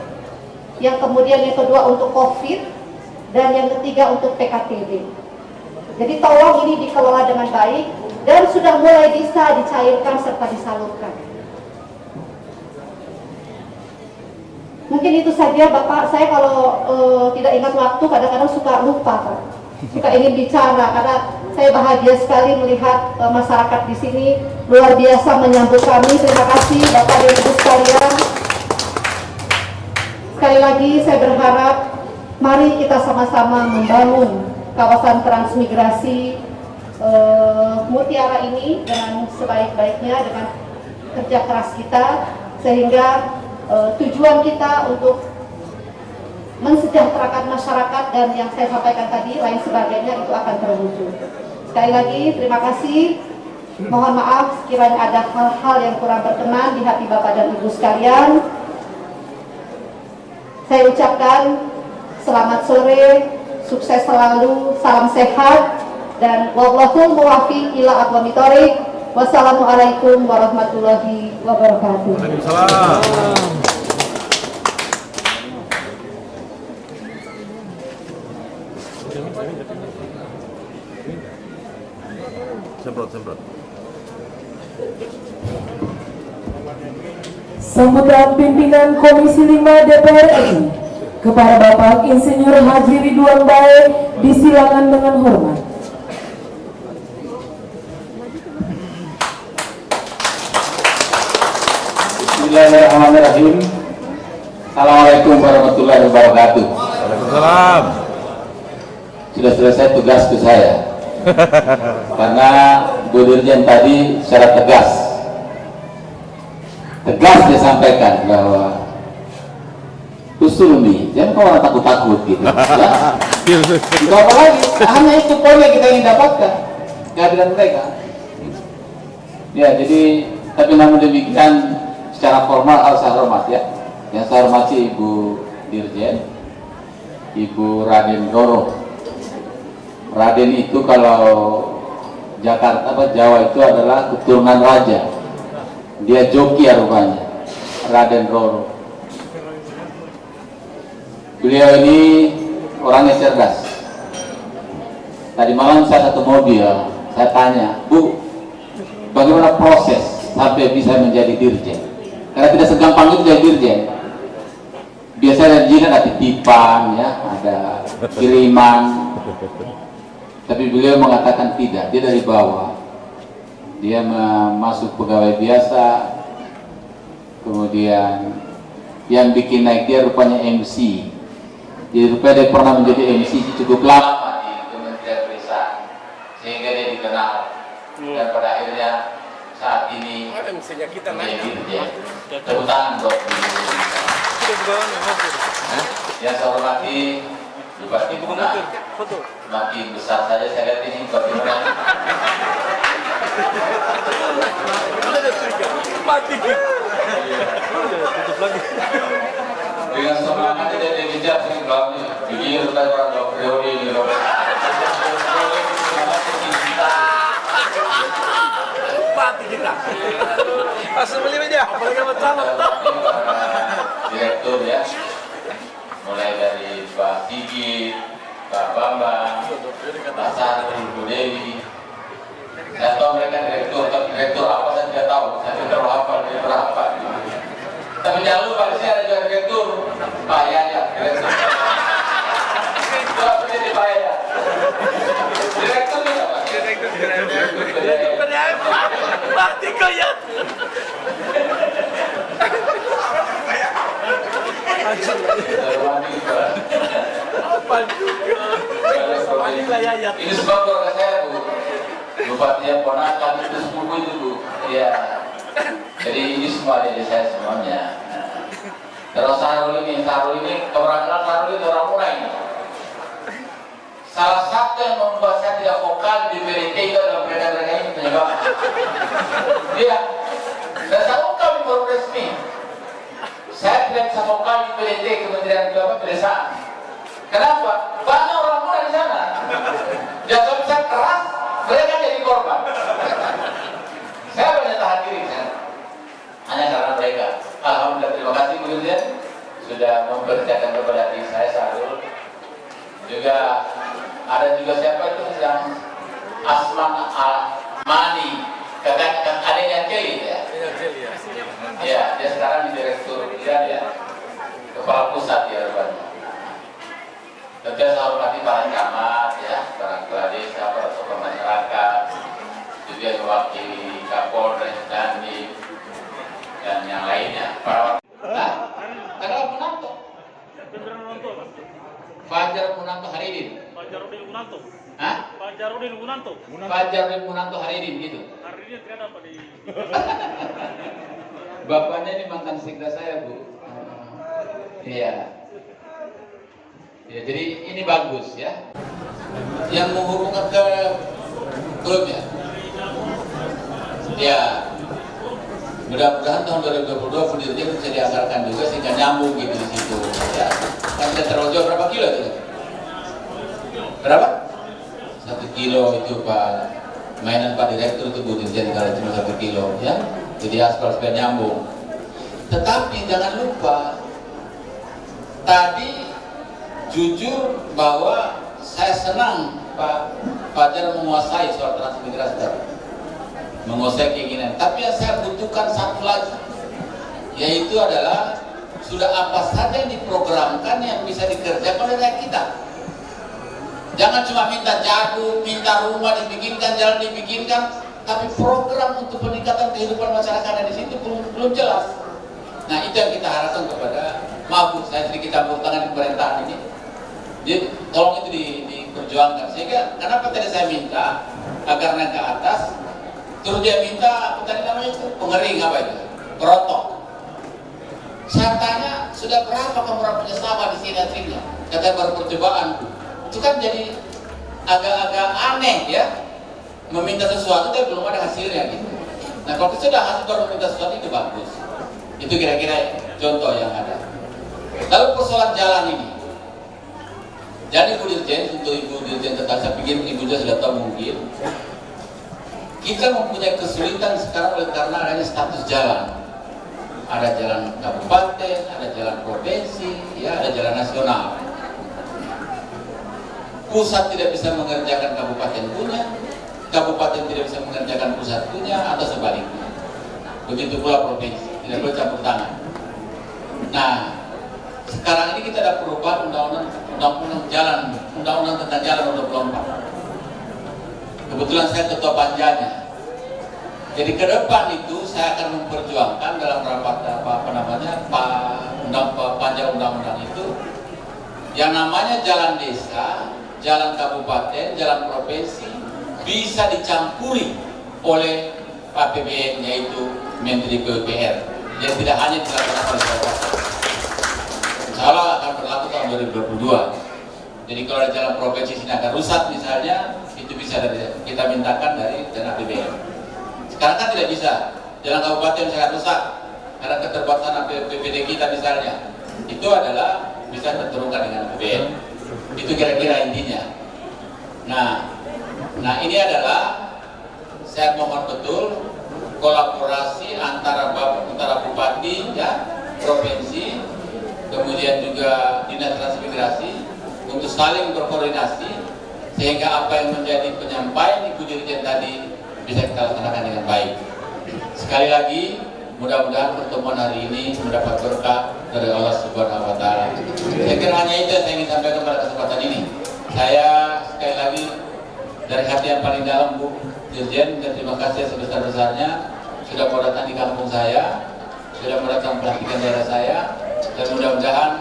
yang kemudian yang kedua untuk COVID, dan yang ketiga untuk PKTB. Jadi tolong ini dikelola dengan baik dan sudah mulai bisa dicairkan serta disalurkan. Mungkin itu saja Bapak. Saya kalau tidak ingat waktu kadang-kadang suka lupa, Pak. Suka ingin bicara karena saya bahagia sekali melihat masyarakat di sini luar biasa menyambut kami. Terima kasih Bapak dan Ibu sekalian. Sekali lagi saya berharap mari kita sama-sama membangun kawasan transmigrasi Mutiara ini dengan sebaik-baiknya, dengan kerja keras kita, sehingga tujuan kita untuk mensejahterakan masyarakat dan yang saya sampaikan tadi lain sebagainya itu akan terwujud. Sekali lagi terima kasih. Mohon maaf sekiranya ada hal-hal yang kurang berkenan di hati Bapak dan Ibu sekalian. Saya ucapkan selamat sore, sukses selalu, salam sehat, dan wallahul muwaffiq ila aqwamit thoriq. Wassalamualaikum warahmatullahi wabarakatuh. Semprot. Sambutan pimpinan Komisi 5 DPR RI kepada Bapak Insinyur Haji Ridwan Bae disilakan dengan hormat. Bismillahirrahmanirrahim. Assalamualaikum warahmatullahi wabarakatuh. Waalaikumsalam. Sudah selesai tugasku saya. Karena Bu Dirjen tadi secara tegas disampaikan bahwa usul jangan kau orang takut-takut gitu. Ya. Tidak apa lagi, hanya itu poin yang kita ingin dapatkan kehadiran mereka. Ya, jadi tapi namun demikian secara formal harus saya hormat ya. Yang saya hormati Ibu Dirjen, Ibu Raden Roro. Raden itu kalau Jawa itu adalah keturunan raja. Dia joki ya rupanya, Raden Roro. Beliau ini orangnya cerdas. Tadi malam saya satu mobil, saya tanya, Bu, bagaimana proses sampai bisa menjadi dirjen? Karena tidak segampang itu jadi dirjen. Biasanya dirjen ada titipan, ya, ada kiriman. Tapi beliau mengatakan tidak, dia dari bawah. Dia masuk pegawai biasa, kemudian yang bikin naik dia rupanya MC. Jadi rupanya dia pernah menjadi MC cukup lama di Kementerian Desa, sehingga dia dikenal. Dan pada akhirnya saat ini menjadi dirjen. Tepuk tangan buat beliau. Yang saya hormati Bupati Bunga, makin besar saja saya lihat ini bagaimana. Dengan semangat tidak dikejar sih belakangnya. Begini tentang orang jauh periode ini loh. Mati kita. Asal beli media, apalagi bersama. Direktur ya. Mulai dari Pak Sigit, Pak Bambang, Pak Sarul, Bu Dewi. Saya tahu mereka direktur apa saya tidak tahu. Saya tidak tahu apa direktur apa. Tapi jangan lupa di sini ada juga direktur Pak Yaya, direktur. Itu apa jadi Pak Yaya? Direktur itu apa? Direktur Mati kaya. Ini sebab keluarga saya Bu, Bupati yang ponakan itu sepupu itu Bu. Iya. Jadi ini semua dari saya semuanya. Terus Sarul ini orang kenal Sarul itu orang murah ini. Salah satu yang membuat saya tidak vokal di BRT itu adalah mereka ini penyebabnya. Iya. Dan saya ungkap di forum resmi. Saya tidak bisa vokal di PDT Kementerian Pedesaan. Kenapa? Banyak orang muda di sana. Jasa bisa keras, mereka jadi korban. Saya banyak tahan diri di sana. Hanya karena mereka. Alhamdulillah, terima kasih Bu Dirjen sudah mempercayakan kepada diri saya Sarul. Juga ada juga siapa itu yang Asman Mani, kakak adiknya Celi ya. Ya, dia sekarang di direktur ya, kepala pusat ya rupanya. Tentu saya hormati para camat ya, para kepala desa, para tokoh masyarakat, juga mewakili Kapolres dan yang lainnya. Para adalah Munanto. Fajar Munanto Haridin. Fajarudin Munanto. Hah? Fajarudin Munanto. Fajarudin Munanto Haridin gitu. Hari ini tidak dapat di. Bapaknya ini mantan sekda saya Bu. Iya. Ya, jadi ini bagus ya. Yang menghubungkan ke klubnya. Ya. Mudah-mudahan tahun 2022 pun dirjen bisa dianggarkan juga sehingga nyambung gitu di situ. Ya. Kan tidak terlalu jauh, berapa kilo itu? Berapa? 1 kilo itu Pak. Mainan Pak Direktur itu Bu Dirjen kalau cuma 1 kilo ya. Jadi aspal supaya nyambung. Tetapi jangan lupa tadi jujur bahwa saya senang Pak Fajar menguasai soal transmigrasi, menguasai keinginan. Tapi yang saya butuhkan satu lagi, yaitu adalah sudah apa saja yang diprogramkan yang bisa dikerjakan oleh rakyat kita. Jangan cuma minta jagung, minta rumah dibikinkan, jalan dibikinkan, tapi program untuk peningkatan kehidupan masyarakat di situ belum jelas. Nah itu yang kita harapkan kepada, maaf Bu, saya sedikit campur tangan di pemerintahan ini. Jadi tolong itu diperjuangkan. Sehingga kenapa tadi saya minta agar naik ke atas, terus dia minta apa tadi namanya itu pengering apa itu, kerotok. Saya tanya sudah berapa kamu punya sawah di sini hasilnya? Kata baru percobaan. Itu kan jadi agak-agak aneh ya, meminta sesuatu tapi belum ada hasilnya gitu. Nah kalau sudah hasil baru meminta sesuatu itu bagus. Itu kira-kira contoh yang ada. Lalu persoalan jalan ini. Jadi Bu Dirjen, untuk Ibu Dirjen tetap saya pikir Ibu juga sudah tahu mungkin. Kita mempunyai kesulitan sekarang oleh karena adanya status jalan. Ada jalan kabupaten, ada jalan provinsi, ya ada jalan nasional. Pusat tidak bisa mengerjakan kabupaten punya, kabupaten tidak bisa mengerjakan pusat punya, atau sebaliknya. Begitu pula provinsi, tidak boleh campur tangan. Nah, sekarang ini kita ada perubahan undang-undang tentang jalan 24. Kebetulan saya ketua panjanya. Jadi ke depan itu saya akan memperjuangkan dalam rapat panja undang-undang itu yang namanya jalan desa, jalan kabupaten, jalan provinsi bisa dicampuri oleh APBN, yaitu Menteri PUPR. Jadi tidak hanya dilakukan oleh kabupaten. Insya Allah akan berlaku tahun 2022. Jadi kalau ada jalan provinsi sini akan rusak misalnya, itu bisa kita mintakan dari dana APBN. Sekarang kan tidak bisa, jalan kabupaten sangat rusak karena keterbatasan APBD kita misalnya. Itu adalah bisa terturunkan dengan APBN. Itu kira-kira intinya. Nah ini adalah saya mohon betul kolaborasi antara bupati, ya, provinsi, kemudian juga dinas transmigrasi untuk saling berkoordinasi sehingga apa yang menjadi penyampaian Ibu Dirjen tadi bisa kita laksanakan dengan baik. Sekali lagi, mudah-mudahan pertemuan hari ini mendapat berkah dari Allah Subhanahu wa Ta'ala. Saya kira hanya itu yang saya ingin sampaikan pada kesempatan ini. Saya sekali lagi dari hati yang paling dalam Bu Dirjen, dan terima kasih sebesar-besarnya sudah mau datang di kampung saya, sudah mau datang perhatikan daerah saya, dan mudah-mudahan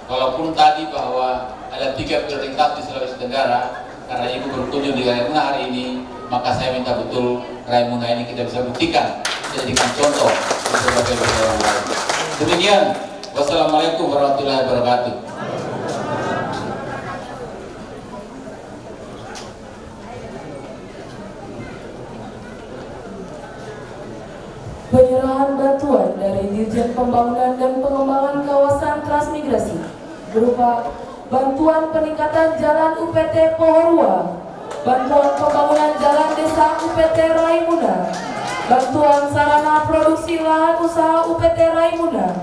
walaupun tadi bahwa ada 3 prioritas di Sulawesi Tenggara, karena Ibu berkunjung di Raimuna hari ini, maka saya minta betul Raimuna ini kita bisa buktikan, bisa jadikan contoh untuk berbagai orang lain. Demikian, wassalamualaikum warahmatullahi wabarakatuh. Penyerahan bantuan dari Dirjen Pembangunan dan Pengembangan Kawasan Transmigrasi berupa bantuan peningkatan jalan UPT Pohorua, bantuan pembangunan jalan desa UPT Raimuna, bantuan sarana produksi lahan usaha UPT Raimuna,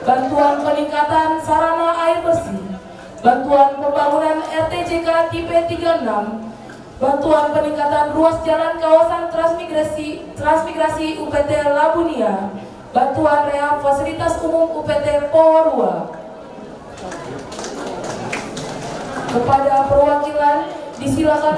bantuan peningkatan sarana air bersih, bantuan pembangunan RTJK tipe 36, bantuan peningkatan ruas jalan kawasan transmigrasi UPT Labunia, bantuan rehab fasilitas umum UPT Pohorua. Kepada perwakilan disilakan